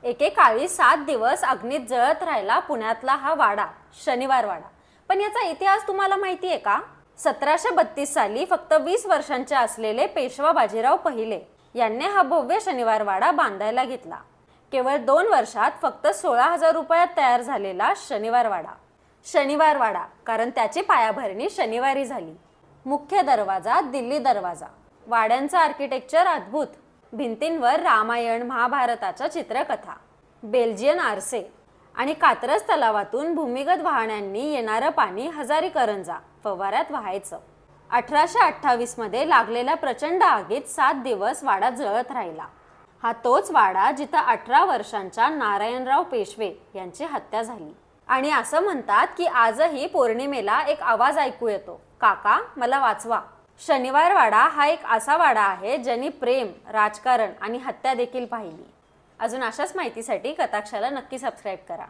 एकेकाळी 7 दिवस अग्नीत जळत राहिला पुण्यातला हा वाडा, शनिवार वाडा. पण याचा इतिहास तुम्हाला माहिती आहे का? 1732 साली फक्त 20 वर्षांचे असलेले पेशवा बाजीराव पहिले यांनी हा भव्य शनिवार वाडा बांधायला घेतला. केवळ 2 वर्षात फक्त 16,000 रुपयात तयार झालेला शनिवार वाडा कारण त्याची पायाभरणी शनिवारी झाली. मुख्य दरवाजा दिल्ली दरवाजा. वाड्यांचं आर्किटेक्चर अद्भुत. भिंतींवर रामायण महाभारताच्या चित्रकथा, बेल्जियन आरसे आणि कात्रज तलावातून भूमिगत वाहनांनी येणारं पाणी हजारी करंजा फवाऱ्यात व्हायचं. 1828 मध्ये लागलेल्या प्रचंड आगीत 7 दिवस वाडा जळत राहिला. हा तोच वाडा जिथं 18 वर्षांच्या नारायणराव पेशवे यांची हत्या झाली. आणि असं म्हणतात की आजही पौर्णिमेला एक आवाज ऐकू येतो, काका मला वाचवा. शनिवार वाडा हा एक असा वाडा आहे ज्यांनी प्रेम, राजकारण आणि हत्या देखील पाहिली. अजून अशाच माहितीसाठी कथाक्षाला नक्की सबस्क्राईब करा.